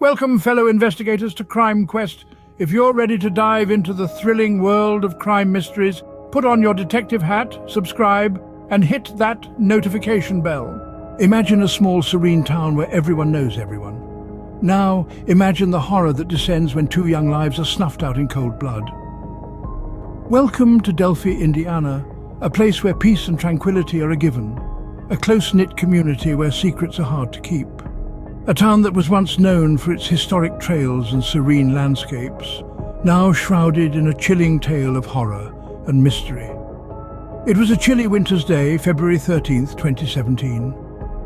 Welcome, fellow investigators, to Crime Quest. If you're ready to dive into the thrilling world of crime mysteries, put on your detective hat, subscribe, and hit that notification bell. Imagine a small, serene town where everyone knows everyone. Now, imagine the horror that descends when two young lives are snuffed out in cold blood. Welcome to Delphi, Indiana, a place where peace and tranquility are a given. A close-knit community where secrets are hard to keep. A town that was once known for its historic trails and serene landscapes, now shrouded in a chilling tale of horror and mystery. It was a chilly winter's day, February 13th, 2017.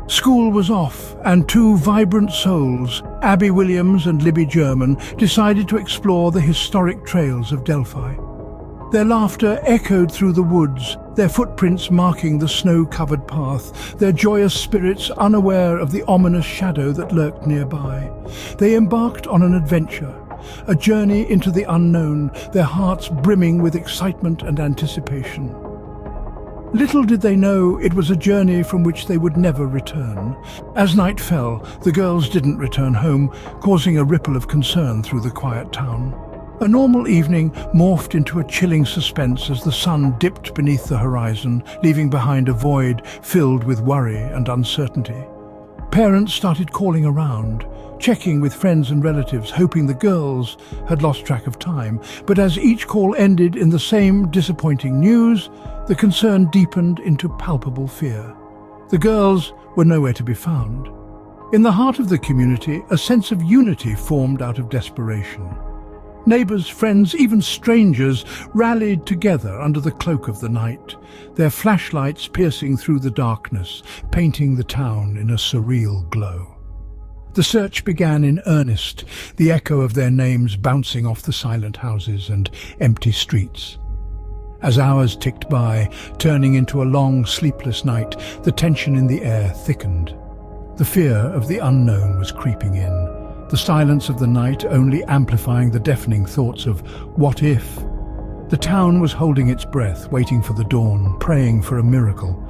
School was off, and two vibrant souls, Abby Williams and Libby German, decided to explore the historic trails of Delphi. Their laughter echoed through the woods, their footprints marking the snow-covered path, their joyous spirits unaware of the ominous shadow that lurked nearby. They embarked on an adventure, a journey into the unknown, their hearts brimming with excitement and anticipation. Little did they know it was a journey from which they would never return. As night fell, the girls didn't return home, causing a ripple of concern through the quiet town. A normal evening morphed into a chilling suspense as the sun dipped beneath the horizon, leaving behind a void filled with worry and uncertainty. Parents started calling around, checking with friends and relatives, hoping the girls had lost track of time. But as each call ended in the same disappointing news, the concern deepened into palpable fear. The girls were nowhere to be found. In the heart of the community, a sense of unity formed out of desperation. Neighbors, friends, even strangers rallied together under the cloak of the night, their flashlights piercing through the darkness, painting the town in a surreal glow. The search began in earnest, the echo of their names bouncing off the silent houses and empty streets. As hours ticked by, turning into a long, sleepless night, the tension in the air thickened. The fear of the unknown was creeping in, the silence of the night only amplifying the deafening thoughts of what if. The town was holding its breath, waiting for the dawn, praying for a miracle.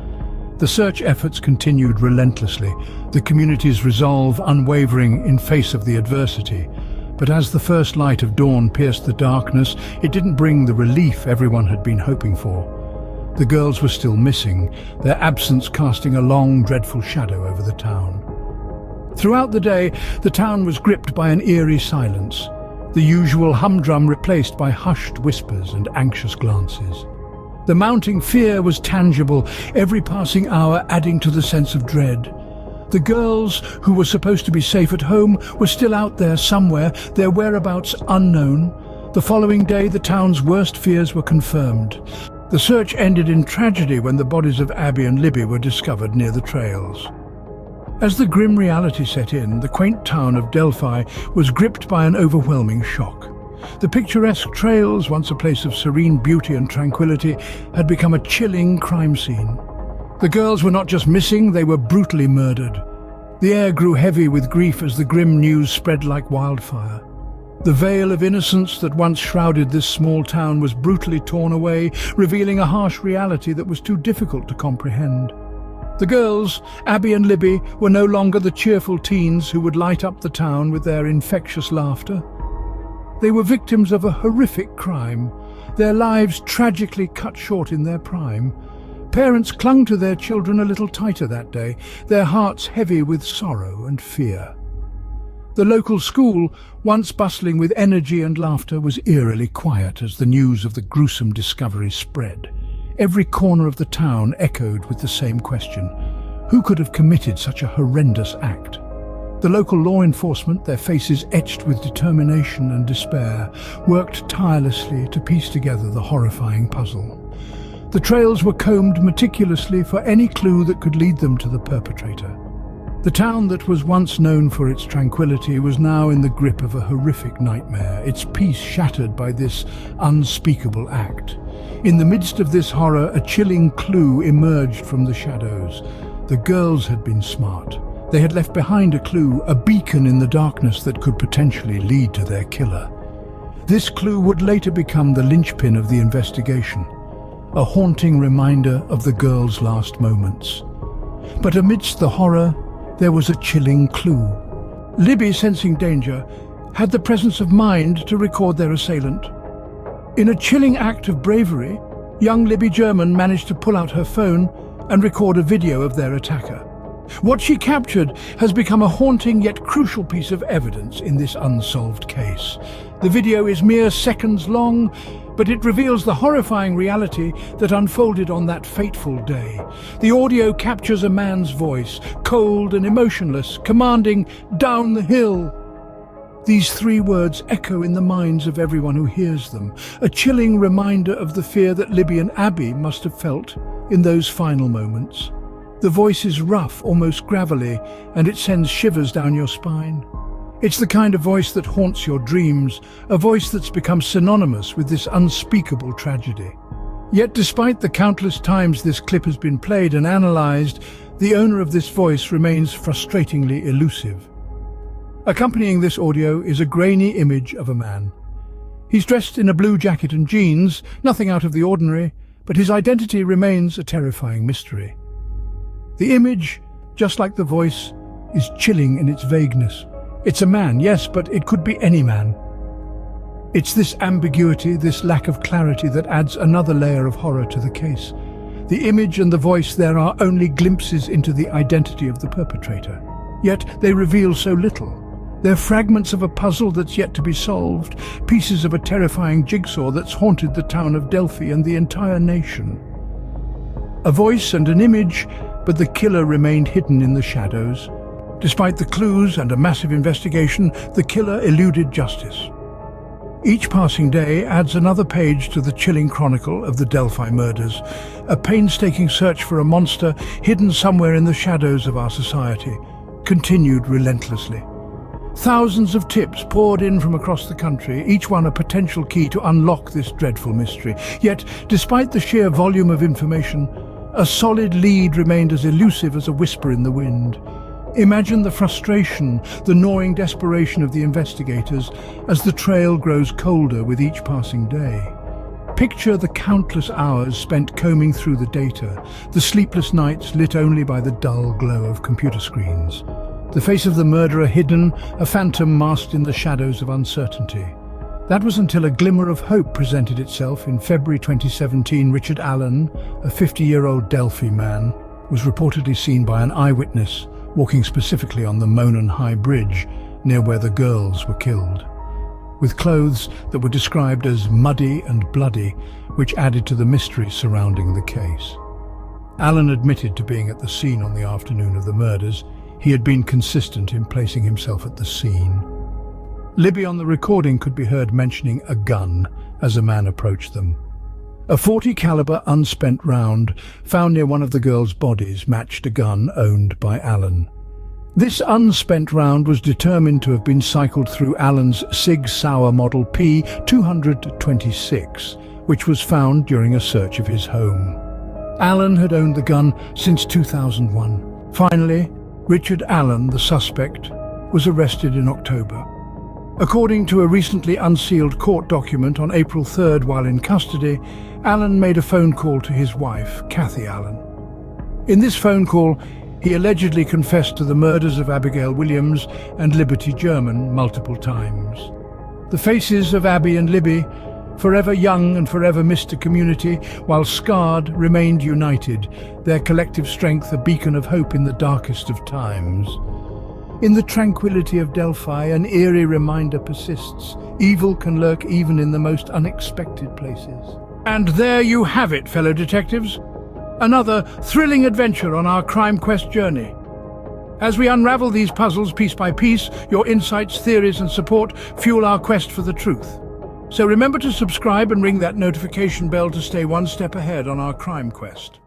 The search efforts continued relentlessly, the community's resolve unwavering in face of the adversity. But as the first light of dawn pierced the darkness, it didn't bring the relief everyone had been hoping for. The girls were still missing, their absence casting a long, dreadful shadow over the town. Throughout the day, the town was gripped by an eerie silence, the usual humdrum replaced by hushed whispers and anxious glances. The mounting fear was tangible, every passing hour adding to the sense of dread. The girls, who were supposed to be safe at home, were still out there somewhere, their whereabouts unknown. The following day, the town's worst fears were confirmed. The search ended in tragedy when the bodies of Abby and Libby were discovered near the trails. As the grim reality set in, the quaint town of Delphi was gripped by an overwhelming shock. The picturesque trails, once a place of serene beauty and tranquility, had become a chilling crime scene. The girls were not just missing, they were brutally murdered. The air grew heavy with grief as the grim news spread like wildfire. The veil of innocence that once shrouded this small town was brutally torn away, revealing a harsh reality that was too difficult to comprehend. The girls, Abby and Libby, were no longer the cheerful teens who would light up the town with their infectious laughter. They were victims of a horrific crime, their lives tragically cut short in their prime. Parents clung to their children a little tighter that day, their hearts heavy with sorrow and fear. The local school, once bustling with energy and laughter, was eerily quiet as the news of the gruesome discovery spread. Every corner of the town echoed with the same question: who could have committed such a horrendous act? The local law enforcement, their faces etched with determination and despair, worked tirelessly to piece together the horrifying puzzle. The trails were combed meticulously for any clue that could lead them to the perpetrator. The town that was once known for its tranquility was now in the grip of a horrific nightmare, its peace shattered by this unspeakable act. In the midst of this horror, a chilling clue emerged from the shadows. The girls had been smart. They had left behind a clue, a beacon in the darkness that could potentially lead to their killer. This clue would later become the linchpin of the investigation, a haunting reminder of the girls' last moments. But amidst the horror, there was a chilling clue. Libby, sensing danger, had the presence of mind to record their assailant. In a chilling act of bravery, young Libby German managed to pull out her phone and record a video of their attacker. What she captured has become a haunting yet crucial piece of evidence in this unsolved case. The video is mere seconds long, but it reveals the horrifying reality that unfolded on that fateful day. The audio captures a man's voice, cold and emotionless, commanding, "Down the hill!" These 3 words echo in the minds of everyone who hears them, a chilling reminder of the fear that Libby and Abby must have felt in those final moments. The voice is rough, almost gravelly, and it sends shivers down your spine. It's the kind of voice that haunts your dreams, a voice that's become synonymous with this unspeakable tragedy. Yet despite the countless times this clip has been played and analysed, the owner of this voice remains frustratingly elusive. Accompanying this audio is a grainy image of a man. He's dressed in a blue jacket and jeans, nothing out of the ordinary, but his identity remains a terrifying mystery. The image, just like the voice, is chilling in its vagueness. It's a man, yes, but it could be any man. It's this ambiguity, this lack of clarity that adds another layer of horror to the case. The image and the voice there are only glimpses into the identity of the perpetrator. Yet they reveal so little. They're fragments of a puzzle that's yet to be solved, pieces of a terrifying jigsaw that's haunted the town of Delphi and the entire nation. A voice and an image, but the killer remained hidden in the shadows. Despite the clues and a massive investigation, the killer eluded justice. Each passing day adds another page to the chilling chronicle of the Delphi Murders, a painstaking search for a monster hidden somewhere in the shadows of our society, continued relentlessly. Thousands of tips poured in from across the country, each one a potential key to unlock this dreadful mystery. Yet, despite the sheer volume of information, a solid lead remained as elusive as a whisper in the wind. Imagine the frustration, the gnawing desperation of the investigators as the trail grows colder with each passing day. Picture the countless hours spent combing through the data, the sleepless nights lit only by the dull glow of computer screens. The face of the murderer hidden, a phantom masked in the shadows of uncertainty. That was until a glimmer of hope presented itself in February 2017. Richard Allen, a 50-year-old Delphi man, was reportedly seen by an eyewitness walking specifically on the Monon High Bridge near where the girls were killed, with clothes that were described as muddy and bloody, which added to the mystery surrounding the case. Allen admitted to being at the scene on the afternoon of the murders. He had been consistent in placing himself at the scene. Libby on the recording could be heard mentioning a gun as a man approached them. A .40 caliber unspent round found near one of the girls' bodies matched a gun owned by Allen. This unspent round was determined to have been cycled through Allen's Sig Sauer Model P226, which was found during a search of his home. Allen had owned the gun since 2001. Finally, Richard Allen, the suspect, was arrested in October. According to a recently unsealed court document on April 3rd while in custody, Allen made a phone call to his wife, Kathy Allen. In this phone call, he allegedly confessed to the murders of Abigail Williams and Liberty German multiple times. The faces of Abby and Libby, forever young and forever missed to community, while scarred, remained united, their collective strength a beacon of hope in the darkest of times. In the tranquility of Delphi, an eerie reminder persists. Evil can lurk even in the most unexpected places. And there you have it, fellow detectives. Another thrilling adventure on our crime quest journey. As we unravel these puzzles piece by piece, your insights, theories and support fuel our quest for the truth. So remember to subscribe and ring that notification bell to stay one step ahead on our crime quest.